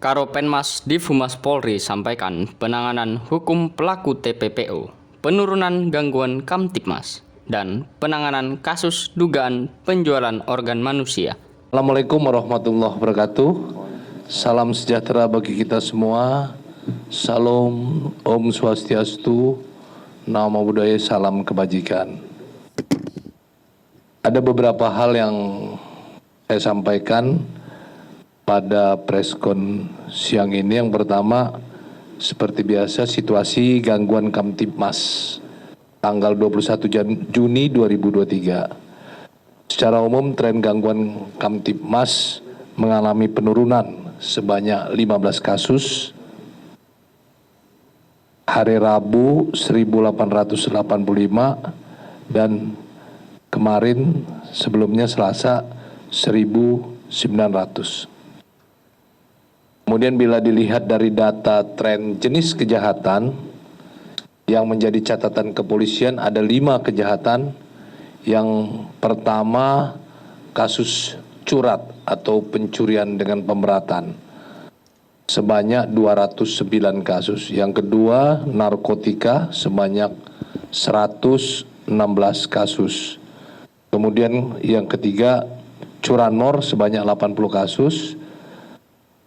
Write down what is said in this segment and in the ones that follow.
Karopenmas Divhumas Polri sampaikan penanganan hukum pelaku TPPO, penurunan gangguan Kamtibmas, dan penanganan kasus dugaan penjualan organ manusia. Assalamualaikum warahmatullahi wabarakatuh. Salam sejahtera bagi kita semua. Salam, Om Swastiastu, Namo Buddhaya, salam kebajikan. Ada beberapa hal yang saya sampaikan pada preskon siang ini. Yang pertama, seperti biasa, situasi gangguan Kamtibmas tanggal 21 Juni 2023. Secara umum, tren gangguan Kamtibmas mengalami penurunan sebanyak 15 kasus. Hari Rabu 1885 dan kemarin sebelumnya Selasa 1900. Kemudian bila dilihat dari data tren jenis kejahatan yang menjadi catatan kepolisian, ada 5 kejahatan. Yang pertama, kasus curat atau pencurian dengan pemberatan sebanyak 209 kasus. Yang kedua, narkotika sebanyak 116 kasus. Kemudian yang ketiga, curanmor sebanyak 80 kasus.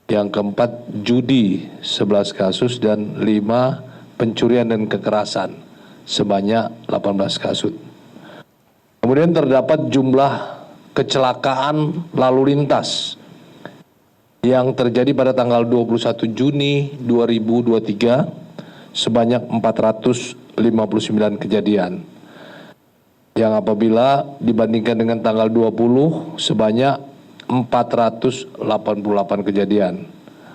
Yang keempat, judi 11 kasus, dan 5 pencurian dan kekerasan sebanyak 18 kasus. Kemudian terdapat jumlah kecelakaan lalu lintas yang terjadi pada tanggal 21 Juni 2023 sebanyak 459 kejadian. Yang apabila dibandingkan dengan tanggal 20 sebanyak 488 kejadian,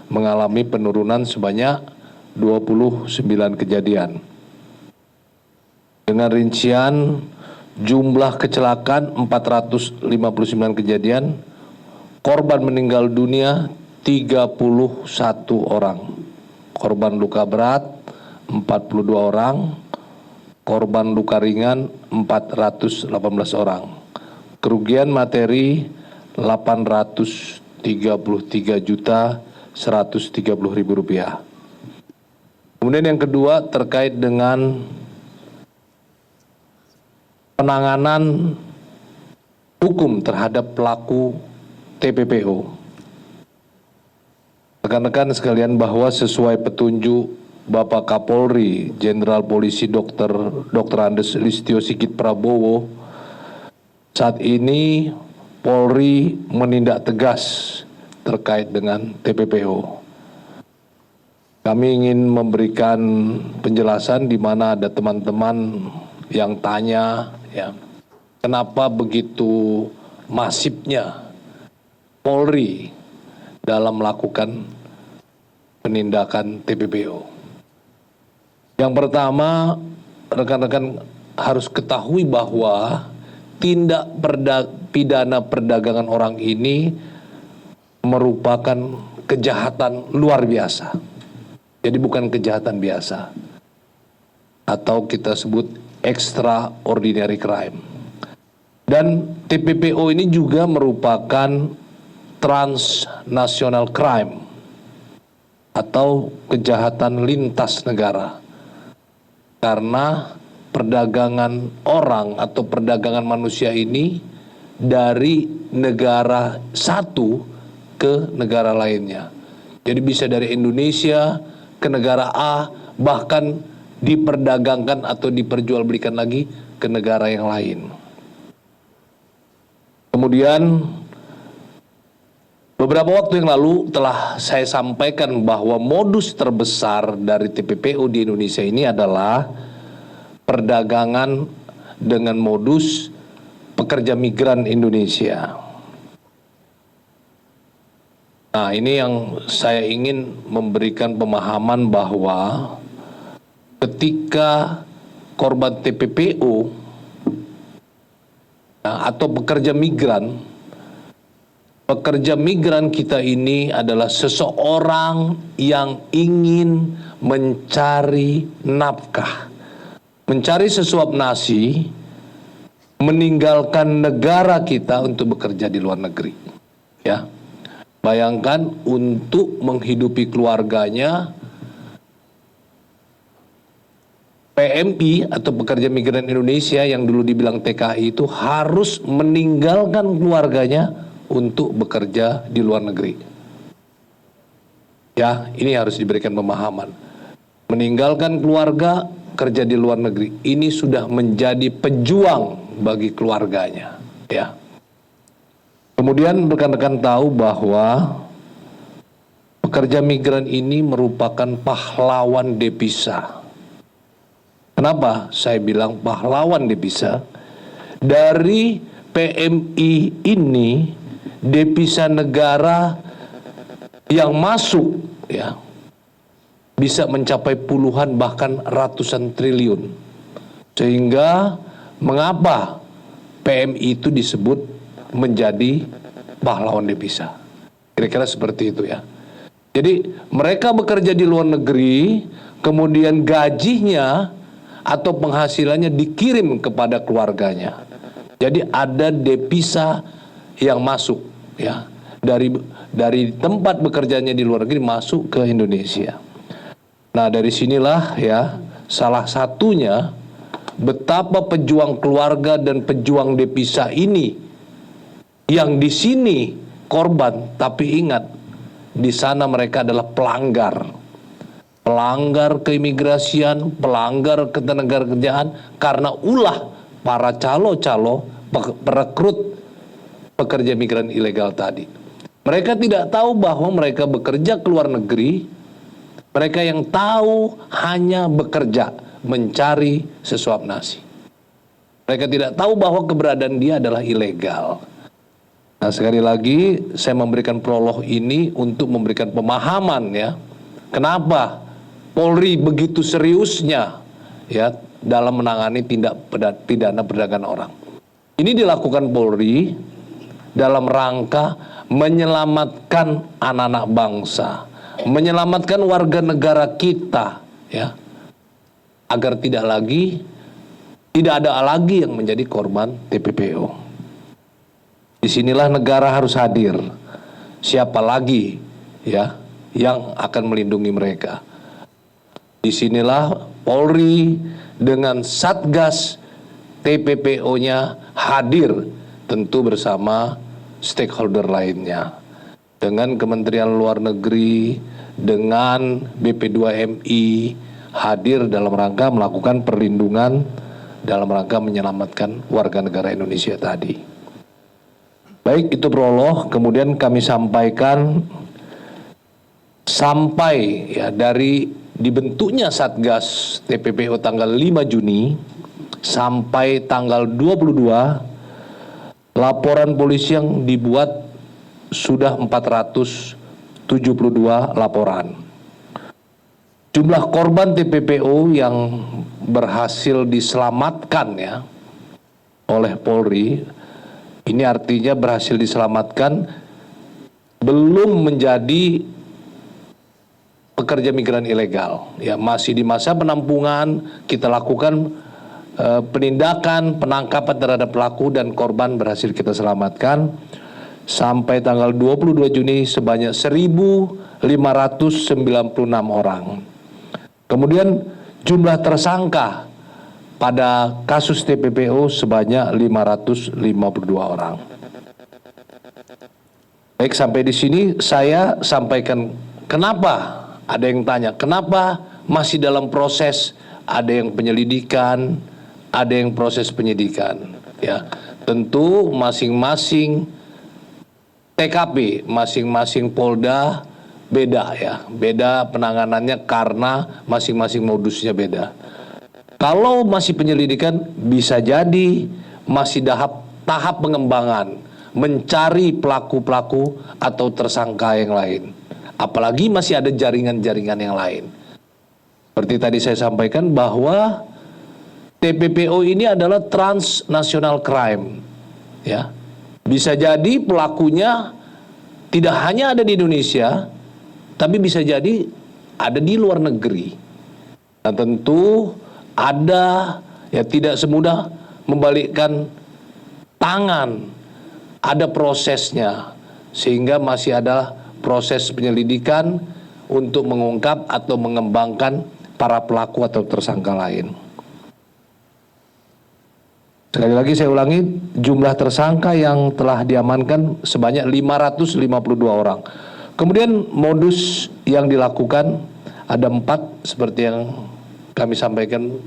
mengalami penurunan sebanyak 29 kejadian. Dengan rincian jumlah kecelakaan 459 kejadian, korban meninggal dunia 31 orang, korban luka berat 42 orang, korban luka ringan 418 orang, kerugian materi 833.130.000 rupiah. Kemudian yang kedua, terkait dengan penanganan hukum terhadap pelaku TPPO. Rekan-rekan sekalian, bahwa sesuai petunjuk Bapak Kapolri Jenderal Polisi Dr. Andes Listio Sigit Prabowo, saat ini Polri menindak tegas terkait dengan TPPO. Kami ingin memberikan penjelasan di mana ada teman-teman yang tanya, ya, kenapa begitu masifnya Polri dalam melakukan penindakan TPPO. Yang pertama, rekan-rekan harus ketahui bahwa tindak pidana perdagangan orang ini merupakan kejahatan luar biasa. Jadi bukan kejahatan biasa, atau kita sebut extraordinary crime. Dan TPPO ini juga merupakan transnational crime atau kejahatan lintas negara, karena perdagangan orang atau perdagangan manusia ini dari negara satu ke negara lainnya. Jadi bisa dari Indonesia ke negara A, bahkan diperdagangkan atau diperjualbelikan lagi ke negara yang lain. Kemudian beberapa waktu yang lalu telah saya sampaikan bahwa modus terbesar dari TPPO di Indonesia ini adalah perdagangan dengan modus pekerja migran Indonesia. Nah, ini yang saya ingin memberikan pemahaman bahwa ketika korban TPPO atau pekerja migran kita ini adalah seseorang yang ingin mencari nafkah, mencari sesuap nasi, meninggalkan negara kita untuk bekerja di luar negeri, ya. Bayangkan untuk menghidupi keluarganya, PMI atau pekerja migran Indonesia yang dulu dibilang TKI itu harus meninggalkan keluarganya untuk bekerja di luar negeri. Ya, ini harus diberikan pemahaman. Meninggalkan keluarga, kerja di luar negeri, ini sudah menjadi pejuang bagi keluarganya. Ya. Kemudian rekan-rekan tahu bahwa pekerja migran ini merupakan pahlawan devisa. Kenapa saya bilang pahlawan devisa? Dari PMI ini devisa negara yang masuk ya bisa mencapai puluhan bahkan ratusan triliun. Sehingga mengapa PMI itu disebut menjadi pahlawan devisa? Kira-kira seperti itu ya. Jadi mereka bekerja di luar negeri, kemudian gajinya atau penghasilannya dikirim kepada keluarganya. Jadi ada devisa yang masuk ya dari tempat bekerjanya di luar negeri masuk ke Indonesia. Nah, dari sinilah ya salah satunya betapa pejuang keluarga dan pejuang devisa ini yang di sini korban, tapi ingat di sana mereka adalah pelanggar keimigrasian, pelanggar ketenagakerjaan karena ulah para calo-calo perekrut pekerja migran ilegal tadi. Mereka tidak tahu bahwa mereka bekerja ke luar negeri. Mereka yang tahu hanya bekerja, mencari sesuap nasi. Mereka tidak tahu bahwa keberadaan dia adalah ilegal. Nah, sekali lagi saya memberikan prolog ini untuk memberikan pemahaman ya. Kenapa Polri begitu seriusnya ya dalam menangani tindak pidana perdagangan orang. Ini dilakukan Polri dalam rangka menyelamatkan anak-anak bangsa, menyelamatkan warga negara kita ya, agar tidak ada lagi yang menjadi korban TPPO. Disinilah negara harus hadir. Siapa lagi ya yang akan melindungi mereka? Disinilah Polri dengan Satgas TPPO-nya hadir, tentu bersama stakeholder lainnya, dengan Kementerian Luar Negeri, dengan BP2MI hadir dalam rangka melakukan perlindungan, dalam rangka menyelamatkan warga negara Indonesia tadi. Baik, itu prolog. Kemudian kami sampaikan sampai ya dari dibentuknya Satgas TPPO tanggal 5 Juni sampai tanggal 22, laporan polisi yang dibuat sudah 472 laporan. Jumlah korban TPPO yang berhasil diselamatkan ya oleh Polri, ini artinya berhasil diselamatkan belum menjadi pekerja migran ilegal ya, masih di masa penampungan. Kita lakukan penindakan, penangkapan terhadap pelaku dan korban berhasil kita selamatkan. Sampai tanggal 22 Juni sebanyak 1.596 orang. Kemudian jumlah tersangka pada kasus TPPO sebanyak 552 orang. Baik, sampai di sini saya sampaikan. Kenapa? Ada yang tanya, kenapa masih dalam proses? Ada yang penyelidikan, ada yang proses penyidikan. Ya, tentu masing-masing TKP, masing-masing Polda beda ya, beda penanganannya karena masing-masing modusnya beda. Kalau masih penyelidikan bisa jadi masih tahap pengembangan, mencari pelaku-pelaku atau tersangka yang lain. Apalagi masih ada jaringan-jaringan yang lain. Seperti tadi saya sampaikan bahwa TPPO ini adalah transnational crime. Ya. Bisa jadi pelakunya tidak hanya ada di Indonesia, tapi bisa jadi ada di luar negeri. Nah, tentu ada ya tidak semudah membalikkan tangan. Ada prosesnya. sehingga masih ada proses penyelidikan untuk mengungkap atau mengembangkan para pelaku atau tersangka lain. Sekali lagi saya ulangi, jumlah tersangka yang telah diamankan sebanyak 552 orang. Kemudian modus yang dilakukan ada 4 seperti yang kami sampaikan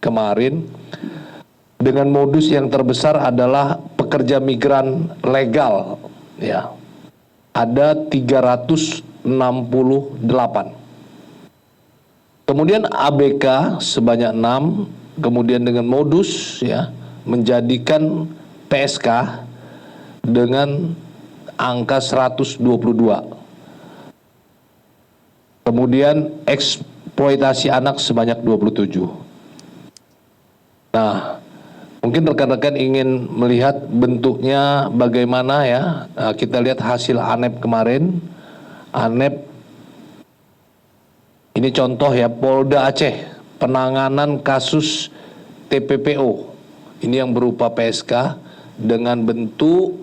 kemarin. Dengan modus yang terbesar adalah pekerja migran legal, ya. Ada 368. Kemudian ABK sebanyak 6, kemudian dengan modus, ya, menjadikan PSK dengan angka 122. Kemudian eksploitasi anak sebanyak 27. Nah, mungkin rekan-rekan ingin melihat bentuknya bagaimana, ya. Nah, kita lihat hasil ANEP kemarin. ANEP ini contoh, ya, Polda Aceh, penanganan kasus TPPO. Ini yang berupa PSK dengan bentuk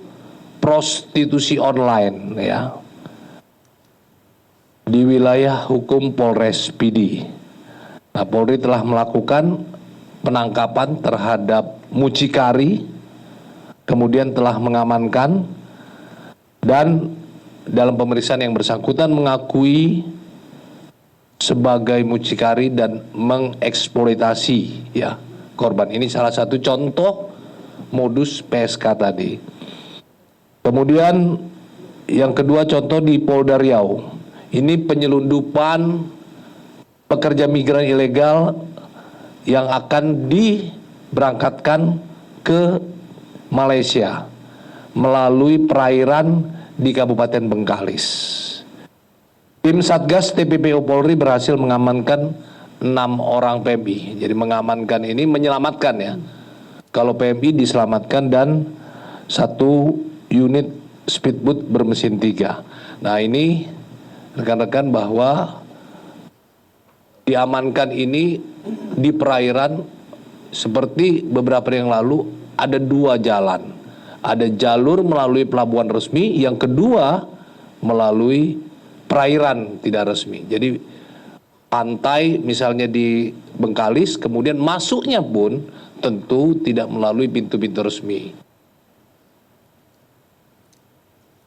prostitusi online, ya, di wilayah hukum Polres PD. Nah, Polri telah melakukan penangkapan terhadap mucikari, kemudian telah mengamankan, dan dalam pemeriksaan yang bersangkutan mengakui sebagai mucikari dan mengeksploitasi, ya, korban. Ini salah satu contoh modus PSK tadi. Kemudian yang kedua contoh di Polda Riau. Ini penyelundupan pekerja migran ilegal yang akan diberangkatkan ke Malaysia melalui perairan di Kabupaten Bengkalis. Tim Satgas TPPO Polri berhasil mengamankan 6 orang PMI. Jadi mengamankan ini menyelamatkan, ya. Kalau PMI diselamatkan, dan 1 unit speedboat bermesin 3. Nah, ini rekan-rekan bahwa diamankan ini di perairan seperti beberapa hari yang lalu ada 2 jalan. Ada jalur melalui pelabuhan resmi, yang kedua melalui perairan tidak resmi. Jadi pantai misalnya di Bengkalis, kemudian masuknya pun tentu tidak melalui pintu-pintu resmi.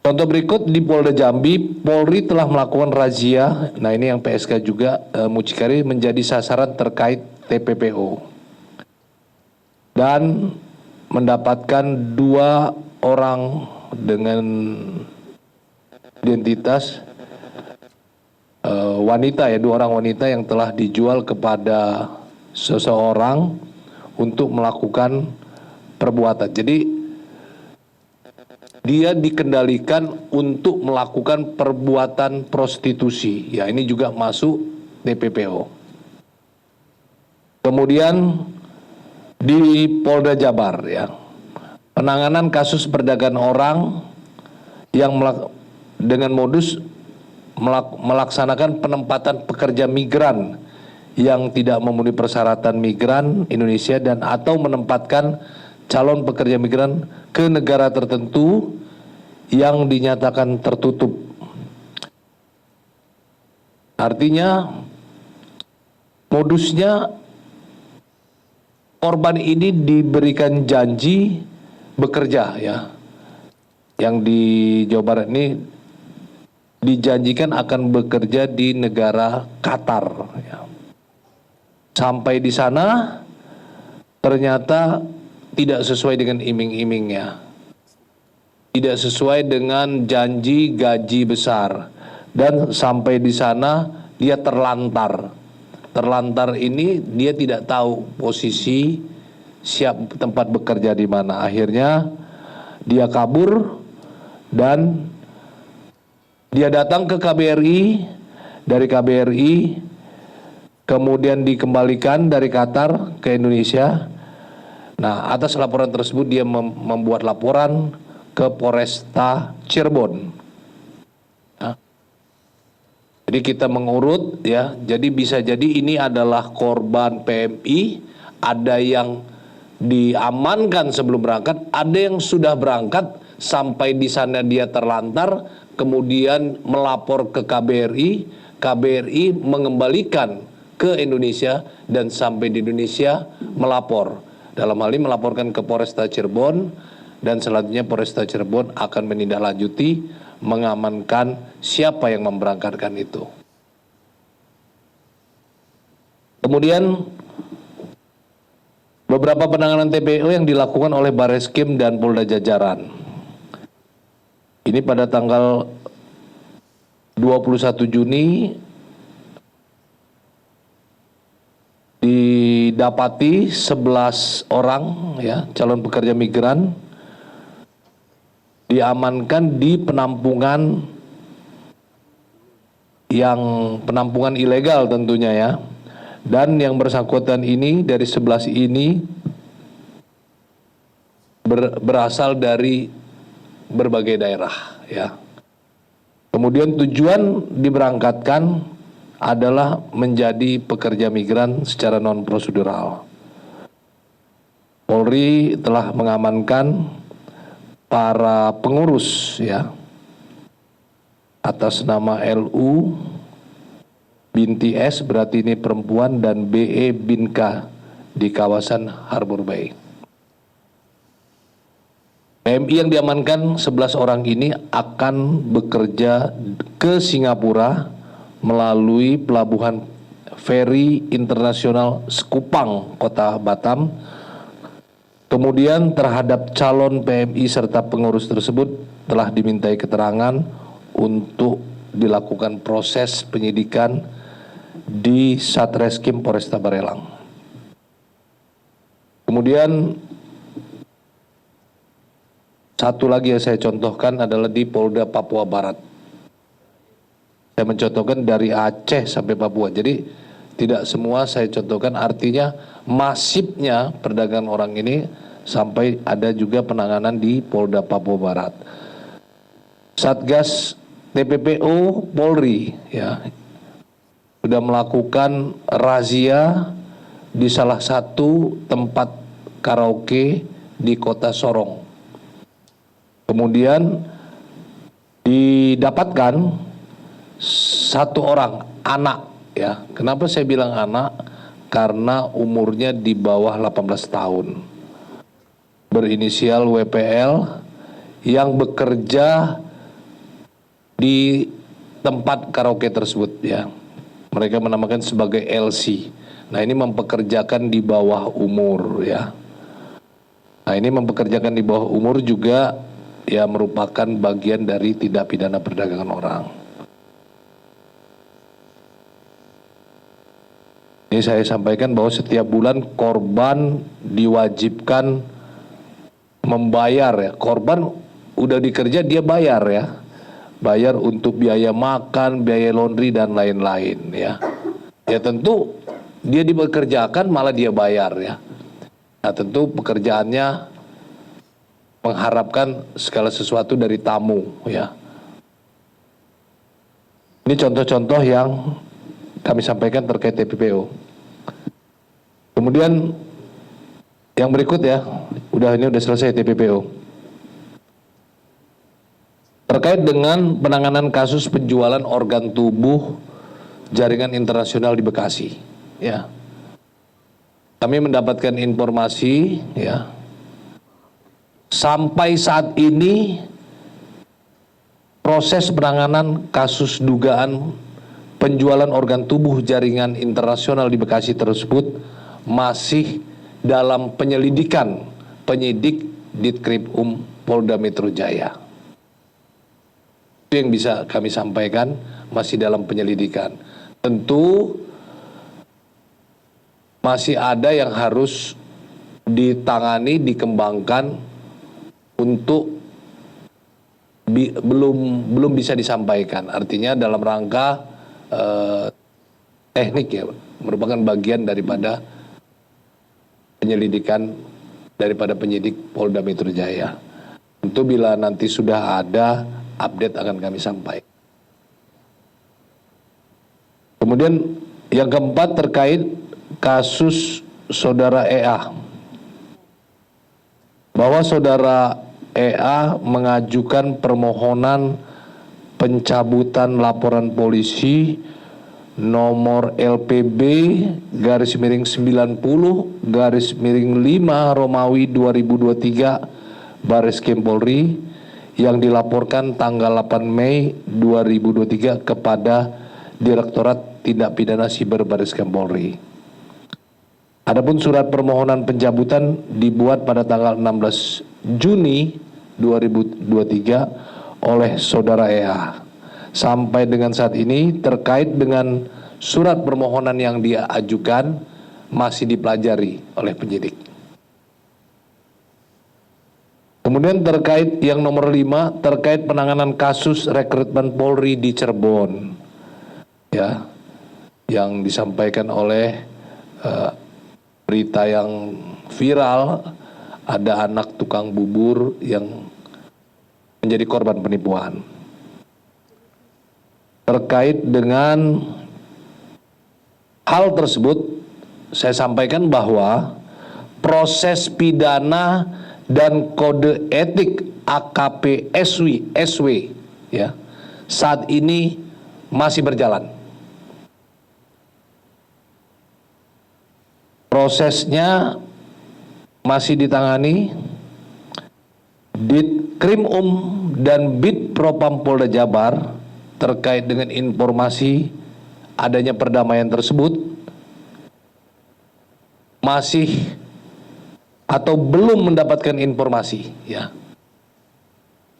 Contoh berikut di Polda Jambi, Polri telah melakukan razia. Nah, ini yang PSK juga, mucikari menjadi sasaran terkait TPPO, dan mendapatkan 2 orang dengan identitas wanita, ya, 2 orang wanita yang telah dijual kepada seseorang untuk melakukan perbuatan. Jadi dia dikendalikan untuk melakukan perbuatan prostitusi, ya, ini juga masuk TPPO. Kemudian di Polda Jabar, ya, penanganan kasus perdagangan orang yang dengan modus melaksanakan penempatan pekerja migran yang tidak memenuhi persyaratan migran Indonesia dan atau menempatkan calon pekerja migran ke negara tertentu yang dinyatakan tertutup. Artinya modusnya korban ini diberikan janji bekerja, ya. Yang di Jawa Barat ini dijanjikan akan bekerja di negara Qatar, ya. Sampai di sana ternyata tidak sesuai dengan iming-imingnya, tidak sesuai dengan janji gaji besar, dan sampai di sana dia terlantar. Terlantar ini dia tidak tahu posisi siap tempat bekerja di mana. Akhirnya dia kabur dan dia datang ke KBRI, dari KBRI kemudian dikembalikan dari Qatar ke Indonesia. Nah, atas laporan tersebut dia membuat laporan ke Polresta Cirebon. Nah, jadi kita mengurut, ya. Jadi bisa jadi ini adalah korban PMI, ada yang diamankan sebelum berangkat, ada yang sudah berangkat sampai di sana dia terlantar, kemudian melapor ke KBRI, KBRI mengembalikan ke Indonesia, dan sampai di Indonesia melapor. Dalam hal ini melaporkan ke Polresta Cirebon, dan selanjutnya Polresta Cirebon akan menindaklanjuti, mengamankan siapa yang memberangkatkan itu. Kemudian beberapa penanganan TPO yang dilakukan oleh Bareskrim dan Polda jajaran. Ini pada tanggal 21 Juni didapati 11 orang ya calon pekerja migran diamankan di penampungan ilegal tentunya ya. Dan yang bersangkutan ini dari 11 ini berasal dari berbagai daerah ya. Kemudian tujuan diberangkatkan adalah menjadi pekerja migran secara non prosedural. Polri telah mengamankan para pengurus ya atas nama LU binti S, berarti ini perempuan, dan BE bin K di kawasan Harbor Bay. PMI yang diamankan 11 orang ini akan bekerja ke Singapura melalui pelabuhan feri internasional Sekupang, Kota Batam. Kemudian terhadap calon PMI serta pengurus tersebut telah dimintai keterangan untuk dilakukan proses penyidikan di Satreskrim Polresta Barelang. Kemudian satu lagi yang saya contohkan adalah di Polda Papua Barat. Saya mencontohkan dari Aceh sampai Papua. Jadi tidak semua saya contohkan, artinya masifnya perdagangan orang ini sampai ada juga penanganan di Polda Papua Barat. Satgas TPPO Polri ya sudah melakukan razia di salah satu tempat karaoke di Kota Sorong. Kemudian didapatkan satu orang anak ya. Kenapa saya bilang anak? Karena umurnya di bawah 18 tahun. Berinisial WPL yang bekerja di tempat karaoke tersebut ya. Mereka menamakan sebagai LC. Nah, ini mempekerjakan di bawah umur ya. Nah, ini mempekerjakan di bawah umur juga ya merupakan bagian dari tindak pidana perdagangan orang. Ini saya sampaikan bahwa setiap bulan korban diwajibkan membayar ya. Korban udah dikerja dia bayar ya. Bayar untuk biaya makan, biaya laundry dan lain-lain ya. Ya tentu dia dipekerjakan malah dia bayar ya. Nah, tentu pekerjaannya mengharapkan segala sesuatu dari tamu ya. Ini contoh-contoh yang kami sampaikan terkait TPPO. Kemudian yang berikut ya, ini udah selesai TPPO. Terkait dengan penanganan kasus penjualan organ tubuh jaringan internasional di Bekasi ya. Kami mendapatkan informasi ya. Sampai saat ini proses penanganan kasus dugaan penjualan organ tubuh jaringan internasional di Bekasi tersebut masih dalam penyelidikan penyidik Ditkrimum Polda Metro Jaya. Itu yang bisa kami sampaikan, masih dalam penyelidikan. Tentu masih ada yang harus ditangani, dikembangkan untuk belum bisa disampaikan. Artinya dalam rangka teknik ya, merupakan bagian daripada penyelidikan daripada penyidik Polda Metro Jaya. Tentu bila nanti sudah ada update akan kami sampaikan. Kemudian yang keempat terkait kasus saudara EA. Bahwa saudara EA mengajukan permohonan pencabutan laporan polisi nomor LPB garis miring 90 garis miring 5 Romawi 2023 Baris Krim Polri yang dilaporkan tanggal 8 Mei 2023 kepada Direktorat Tindak Pidana Siber Baris Krim Polri. Adapun surat permohonan pencabutan dibuat pada tanggal 16 Juni 2023 oleh saudara EA. Sampai dengan saat ini terkait dengan surat permohonan yang dia ajukan masih dipelajari oleh penyidik. Kemudian terkait yang nomor 5 terkait penanganan kasus rekrutmen Polri di Cirebon, ya, yang disampaikan oleh berita yang viral ada anak tukang bubur yang menjadi korban penipuan. Terkait dengan hal tersebut, saya sampaikan bahwa proses pidana dan kode etik AKP SW ya, saat ini masih berjalan. Prosesnya masih ditangani Ditkrim dan Bid Propam Polda Jabar terkait dengan informasi adanya perdamaian tersebut masih atau belum mendapatkan informasi, ya.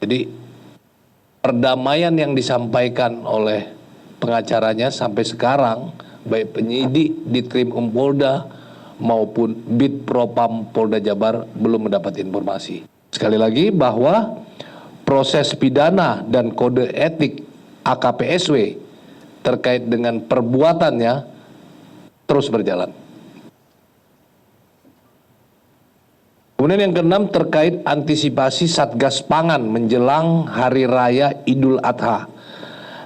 Jadi perdamaian yang disampaikan oleh pengacaranya sampai sekarang baik penyidik Ditkrim Polda maupun Bid Propam Polda Jabar belum mendapat informasi. Sekali lagi bahwa proses pidana dan kode etik AKP-SW terkait dengan perbuatannya terus berjalan. Kemudian yang keenam terkait antisipasi Satgas Pangan menjelang Hari Raya Idul Adha.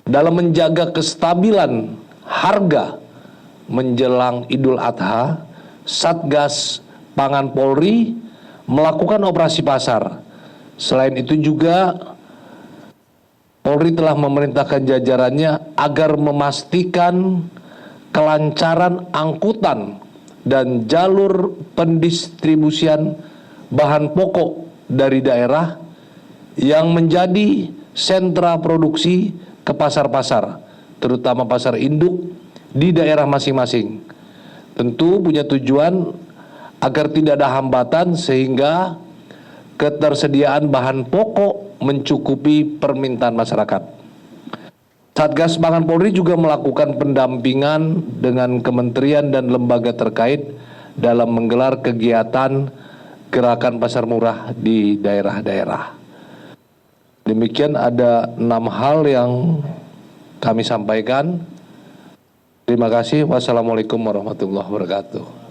Dalam menjaga kestabilan harga menjelang Idul Adha, Satgas Pangan Polri melakukan operasi pasar. Selain itu juga Polri telah memerintahkan jajarannya agar memastikan kelancaran angkutan dan jalur pendistribusian bahan pokok dari daerah yang menjadi sentra produksi ke pasar-pasar, terutama pasar induk di daerah masing-masing. Tentu punya tujuan agar tidak ada hambatan sehingga ketersediaan bahan pokok mencukupi permintaan masyarakat. Satgas Pangan Polri juga melakukan pendampingan dengan kementerian dan lembaga terkait dalam menggelar kegiatan gerakan pasar murah di daerah-daerah. Demikian ada 6 hal yang kami sampaikan. Terima kasih. Wassalamualaikum warahmatullahi wabarakatuh.